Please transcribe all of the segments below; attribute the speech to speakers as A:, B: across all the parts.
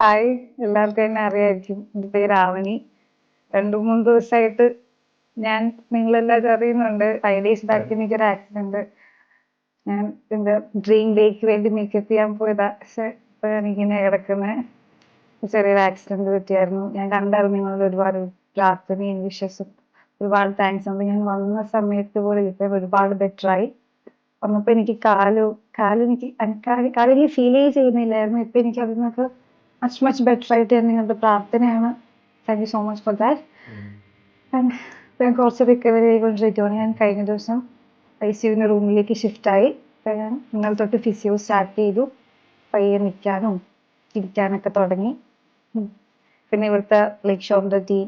A: Hi, എല്ലാവർക്കും എന്നെ അറിയായിരിക്കും. എൻ്റെ പേര് ആവണി. 2-3 ദിവസമായിട്ട് ഞാൻ നിങ്ങളെല്ലാവരും അറിയുന്നുണ്ട്. 5 ഡേയ്സ് ബാക്ക് എനിക്കൊരു ആക്സിഡന്റ്. ഞാൻ എൻ്റെ ഡ്രീം ഡേക്ക് വേണ്ടി മേക്കപ്പ് ചെയ്യാൻ പോയതാ. പക്ഷെ ഇപ്പോഴാണ് ഇങ്ങനെ കിടക്കുന്നത്. ചെറിയൊരു ആക്സിഡന്റ് പറ്റിയായിരുന്നു. ഞാൻ കണ്ടായിരുന്നു നിങ്ങളുടെ ഒരുപാട് പ്രാർത്ഥനയും വിശ്വസും. ഒരുപാട് താങ്ക്സ് ഉണ്ട്. ഞാൻ വന്ന സമയത്ത് പോലെ ഇപ്പം ഒരുപാട് ബെറ്ററായി. വന്നപ്പോൾ എനിക്ക് കാലിന് ഫീലേ ചെയ്യുന്നില്ലായിരുന്നു. ഇപ്പൊ എനിക്ക് അതിൽ നിന്നൊക്കെ മച്ച് ബെറ്റർ ആയിട്ട് നിങ്ങളുടെ പ്രാർത്ഥനയാണ്. Thank you so much for that. ഞാൻ കുറച്ച് റിക്കവറി ആയിക്കൊണ്ടിരിക്കുകയാണ്. ഞാൻ കഴിഞ്ഞ ദിവസം ICU റൂമിലേക്ക് ഷിഫ്റ്റ് ആയി. ഞാൻ ഇന്നലെ തൊട്ട് ഫിസിയോ സ്റ്റാർട്ട് ചെയ്തു. പയ്യെ നിൽക്കാനും ഇരിക്കാനൊക്കെ തുടങ്ങി. പിന്നെ ഇവിടുത്തെ ഷോപ്പിന്റെ ടീം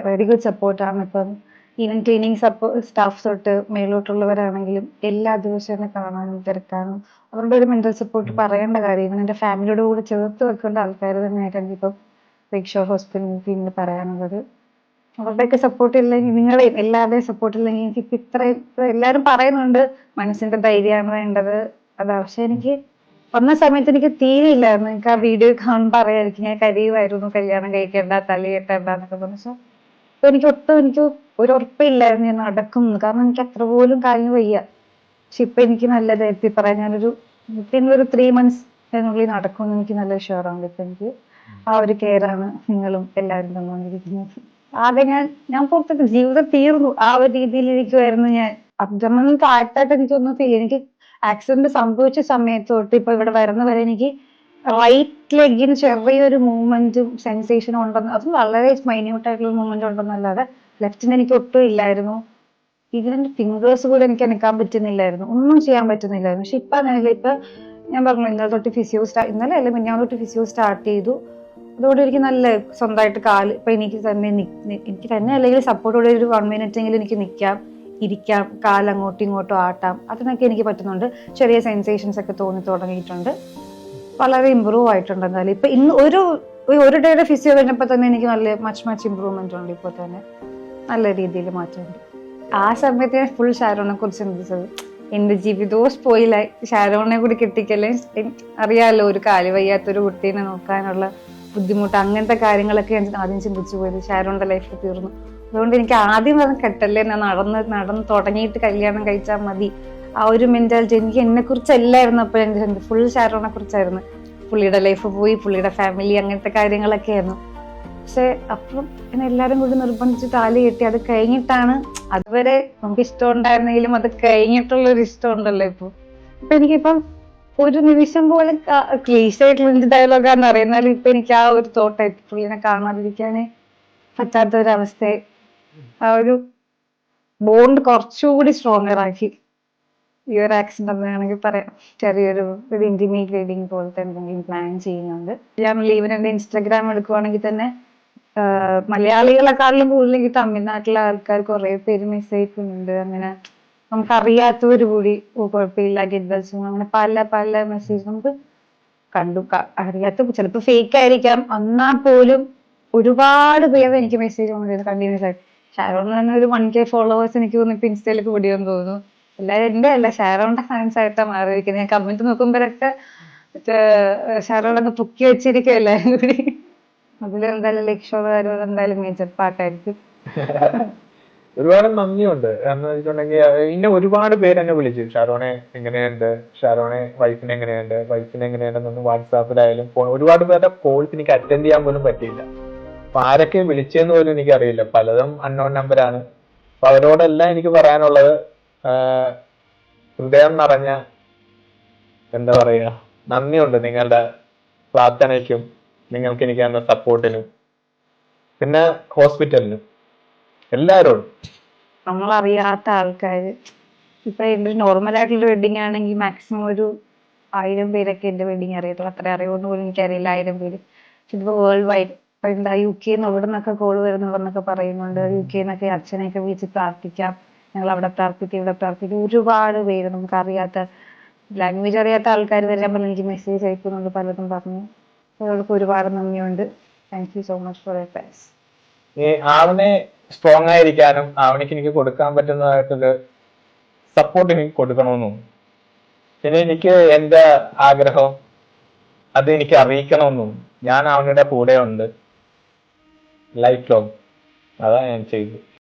A: വെരി ഗുഡ് സപ്പോർട്ടാണ്. ഇപ്പം ഈവൻ ക്ലീനിങ് സ്റ്റാഫ് തൊട്ട് മേലോട്ടുള്ളവരാണെങ്കിലും എല്ലാ ദിവസവും എന്നെ കാണാനും തിരക്കാനും അവരുടെ ഒരു മെന്റൽ സപ്പോർട്ട് പറയേണ്ട കാര്യം. എൻ്റെ ഫാമിലിയുടെ കൂടെ ചേർത്ത് വെക്കേണ്ട ആൾക്കാർ തന്നെയായിട്ട് എനിക്കിപ്പം റിക്ഷോ ഹോസ്പിറ്റൽ ടീമിന് പറയാനുള്ളത്. അവരുടെയൊക്കെ സപ്പോർട്ട് ഇല്ലെങ്കിൽ, നിങ്ങളെയും എല്ലാവരുടെയും സപ്പോർട്ട് ഇല്ലെങ്കിൽ എനിക്കിപ്പോൾ ഇത്രയും എല്ലാവരും പറയുന്നുണ്ട് മനസ്സിന്റെ ധൈര്യമാണ് വേണ്ടത്. അതാ, പക്ഷെ എനിക്ക് വന്ന സമയത്ത് എനിക്ക് തീരെ ഇല്ലായിരുന്നു. എനിക്ക് ആ വീഡിയോ കാണുമ്പോൾ അറിയാമായിരിക്കും ഞാൻ കരയുമായിരുന്നു. കല്യാണം കഴിക്കേണ്ട, തലി കെട്ടേണ്ട എന്നൊക്കെ പറഞ്ഞു. പക്ഷെ അപ്പൊ എനിക്ക് ഒരു ഉറപ്പില്ലായിരുന്നു ഞാൻ നടക്കുന്നു. കാരണം എനിക്ക് അത്ര പോലും കാലിന് വയ്യ. പക്ഷെ ഇപ്പൊ എനിക്ക് നല്ല ധൈര്യത്തിൽ പറയാം, ഞാനൊരു 3 months അതിനുള്ളിൽ നടക്കുമെന്ന് എനിക്ക് നല്ല ഷുവറാണ്. ഇപ്പൊ എനിക്ക് ആ ഒരു കെയറാണ് നിങ്ങളും എല്ലാവരും തന്നുകൊണ്ടിരിക്കുന്നത്. ആകെ ഞാൻ പുറത്തേക്ക് ജീവിതം തീർന്നു ആ ഒരു രീതിയിൽ ഇരിക്കുമായിരുന്നു ഞാൻ. അബ്ഡോമിനൽ താഴ്ത്തായിട്ട് എനിക്കൊന്നും ഫീൽ. എനിക്ക് ആക്സിഡന്റ് സംഭവിച്ച സമയത്ത് തൊട്ട് ഇപ്പൊ ഇവിടെ വരുന്ന വരെ എനിക്ക് റൈറ്റ് ലെഗിന് ചെറിയൊരു മൂവ്മെന്റും സെൻസേഷനും ഉണ്ടെന്ന്, അത് വളരെ മൈന്യൂട്ട് ആയിട്ടുള്ള മൂവ്മെന്റ് ഉണ്ടെന്നല്ലാതെ ലെഫ്റ്റിന് എനിക്ക് ഒട്ടും ഇല്ലായിരുന്നു. ഇതിന്റെ ഫിംഗേഴ്സ് പോലും എനിക്ക് അനക്കാൻ പറ്റുന്നില്ലായിരുന്നു, ഒന്നും ചെയ്യാൻ പറ്റുന്നില്ലായിരുന്നു. പക്ഷെ ഇപ്പൊ അങ്ങനെയല്ല. ഇപ്പൊ ഞാൻ പറഞ്ഞു ഇന്നലെ തൊട്ട് ഇന്നലെ അല്ല മിഞ്ഞാന്ന് തൊട്ട് ഫിസിയോ സ്റ്റാർട്ട് ചെയ്തു. അതോടെ എനിക്ക് നല്ല സ്വന്തമായിട്ട് കാല് ഇപ്പൊ എനിക്ക് തന്നെ അല്ലെങ്കിൽ സപ്പോർട്ടോടെ ഒരു 1 minute എങ്കിലും എനിക്ക് നിൽക്കാം, ഇരിക്കാം, കാല് അങ്ങോട്ടും ഇങ്ങോട്ടും ആട്ടാം. അതിനൊക്കെ എനിക്ക് പറ്റുന്നുണ്ട്. ചെറിയ സെൻസേഷൻസ് ഒക്കെ തോന്നി തുടങ്ങിയിട്ടുണ്ട്. വളരെ ഇമ്പ്രൂവ് ആയിട്ടുണ്ട്. എന്തായാലും ഇപ്പൊ ഇന്ന് ഒരു ഡേയുടെ ഫിസിയോ കഴിഞ്ഞപ്പോൾ തന്നെ എനിക്ക് നല്ല മച്ച് ഇമ്പ്രൂവ്മെന്റ് ഉണ്ട്. ഇപ്പോൾ തന്നെ നല്ല രീതിയിൽ മാറ്റമുണ്ട്. ആ സമയത്ത് ഞാൻ ഫുൾ ഷാരോണിനെ കുറിച്ച് ചിന്തിച്ചത്. എന്റെ ജീവിതവും സ്പോയിലായി. ഷാരോണിനെ കൂടി കിട്ടിക്കല്ലേ. അറിയാലോ, ഒരു കാല് വയ്യാത്തൊരു കുട്ടീനെ നോക്കാനുള്ള ബുദ്ധിമുട്ട്, അങ്ങനത്തെ കാര്യങ്ങളൊക്കെ ഞാൻ ആദ്യം ചിന്തിച്ചു പോയത്. ഷാരോണിന്റെ ലൈഫ് തീർന്നു. അതുകൊണ്ട് എനിക്ക് ആദ്യം പറഞ്ഞ കെട്ടല്ലേ, ഞാൻ നടന്ന് തുടങ്ങിയിട്ട് കല്യാണം കഴിച്ചാൽ മതി, ആ ഒരു മെന്റാലിറ്റി എനിക്ക് എന്നെ കുറിച്ചല്ലായിരുന്നു. അപ്പൊ എന്റെ ഫുൾ ഷാരോണിനെ കുറിച്ചായിരുന്നു. പുള്ളിയുടെ ലൈഫ് പോയി, പുള്ളിയുടെ ഫാമിലി, അങ്ങനത്തെ കാര്യങ്ങളൊക്കെ ആയിരുന്നു. പക്ഷെ അപ്പം എന്നെ എല്ലാരും കൂടി നിർബന്ധിച്ച് താലി കെട്ടി. അത് കഴിഞ്ഞിട്ടാണ്, അതുവരെ നമുക്ക് ഇഷ്ടം ഉണ്ടായിരുന്നെങ്കിലും അത് കഴിഞ്ഞിട്ടുള്ള ഒരു ഇഷ്ടം ഉണ്ടല്ലോ ഇപ്പൊ. അപ്പൊ എനിക്കിപ്പം ഒരു നിമിഷം പോലെ ക്ലീശായിട്ടുള്ള എന്ത് ഡയലോഗാന്ന് അറിയുന്നാലും ഇപ്പൊ എനിക്ക് ആ ഒരു തോട്ടായിട്ട് പുള്ളിനെ കാണാതിരിക്കാനേ പറ്റാത്ത ഒരവസ്ഥ. ആ ഒരു ബോണ്ട് കുറച്ചുകൂടി സ്ട്രോങ്ങർ ആക്കി ഈ ഒരു ആക്സിഡന്റ് വേണമെങ്കിൽ പറയാം. ചെറിയൊരു ഇന്റിമേറ്റ് വെഡിങ് പോലത്തെ എന്തെങ്കിലും പ്ലാൻ ചെയ്യുന്നുണ്ട്. ഞാൻ ലീവിന് എന്റെ ഇൻസ്റ്റാഗ്രാം എടുക്കുവാണെങ്കിൽ തന്നെ മലയാളികളെക്കാളിലും കൂടുതൽ എനിക്ക് തമിഴ്നാട്ടിലെ ആൾക്കാർ കുറെ പേര് മെസ്സേജ് ചെയ്യുന്നുണ്ട്. അങ്ങനെ നമുക്കറിയാത്തവര് കൂടി കുഴപ്പമില്ല ഗെറ്റ്, അങ്ങനെ പല മെസ്സേജ് നമുക്ക് അറിയാത്ത, ചിലപ്പോൾ ഫേക്ക് ആയിരിക്കാം. എന്നാൽ പോലും ഒരുപാട് പേര് എനിക്ക് മെസ്സേജ് കൊണ്ടിരുന്നു കണ്ടിന്യൂസ് ആയിട്ട്. ഷാരോണിന് തന്നെ ഒരു 1K ഫോളോവേഴ്സ് എനിക്ക് തോന്നുന്നു ഇപ്പൊ ഇൻസ്റ്റയിലേക്ക് കൂടിയെന്ന് തോന്നുന്നു. എല്ലാവരും എന്റെ അല്ല, ഷാരോണിന്റെ ഫാൻസ് ആയിട്ടാണ് മാറിയിരിക്കുന്നത്. ഞാൻ കമന്റ് നോക്കുമ്പോഴൊക്കെ ഷാരോണൊക്കെ പൊക്കി വെച്ചിരിക്കും എല്ലാവരും കൂടി. അതിലെന്തായാലും ലക്ഷോകാരും എന്തായാലും മേജർ പാട്ടായിരിക്കും.
B: ഒരുപാട് നന്ദിയുണ്ട്. എന്ന് വെച്ചിട്ടുണ്ടെങ്കിൽ ഇന്നെ ഒരുപാട് പേര് എന്നെ വിളിച്ചു, ഷാരോണെ എങ്ങനെയുണ്ട്, ഷാരോണെ വൈഫിന് എങ്ങനെയുണ്ടെന്നൊന്ന് വാട്സാപ്പിലായാലും ഒരുപാട് പേരുടെ കോൾസ് എനിക്ക് അറ്റൻഡ് ചെയ്യാൻ പോലും പറ്റിയില്ല. അപ്പൊ ആരൊക്കെ വിളിച്ചെന്ന് പോലും എനിക്കറിയില്ല. പലതും അൺനോൺ നമ്പറാണ്. അപ്പൊ അവരോടെല്ലാം എനിക്ക് പറയാനുള്ളത്, ഹൃദയം നിറഞ്ഞ എന്താ പറയുക, നന്ദിയുണ്ട് നിങ്ങളുടെ പ്രാർത്ഥനയ്ക്കും നിങ്ങൾക്ക് എനിക്ക് തന്ന സപ്പോർട്ടിനും പിന്നെ ഹോസ്പിറ്റലിനും എല്ലാവരോടും.
A: നമ്മളറിയാത്ത ആൾക്കാര് ഇപ്പൊ എന്റെ നോർമൽ ആയിട്ടുള്ള വെഡിങ് ആണെങ്കിൽ മാക്സിമം ഒരു 1000 പേരൊക്കെ എന്റെ വെഡിങ് അറിയത്തുള്ളൂ. അത്ര അറിയുമെന്ന് പോലും എനിക്കറിയില്ല, 1000 പേര്. ഇതിപ്പോ വേൾഡ് വൈഡ് ഇപ്പൊ എന്താ UK ഇവിടെ നിന്നൊക്കെ കോള് വരുന്നവരെന്നൊക്കെ പറയുന്നുണ്ട്. UK എന്നൊക്കെ അച്ഛനെയൊക്കെ വിളിച്ച് പ്രാർത്ഥിക്കാം, ഞങ്ങൾ അവിടെ പ്രാർത്ഥിക്കും ഇവിടെ പ്രാർത്ഥിക്കും. ഒരുപാട് പേര് നമുക്ക് അറിയാത്ത ലാംഗ്വേജ് അറിയാത്ത ആൾക്കാർ വരെ എനിക്ക് മെസ്സേജ് അയക്കുന്നുണ്ട്, പലതും പറഞ്ഞു. അവർക്ക് ഒരുപാട് നന്ദിയുണ്ട്. Thank you so much for your prayers.
B: ആവണെ സ്ട്രോങ് ആയിരിക്കാനും ആവണിക്ക് എനിക്ക് കൊടുക്കാൻ പറ്റുന്നതായിട്ടൊരു സപ്പോർട്ട് എനിക്ക് കൊടുക്കണമെന്നും, പിന്നെ എനിക്ക് എന്റെ ആഗ്രഹം അത് എനിക്ക് അറിയിക്കണമെന്നും ഞാൻ അവനുടെ കൂടെ ഉണ്ട് ലൈഫ് ലോങ്. അതാ ഞാൻ ചെയ്തത്.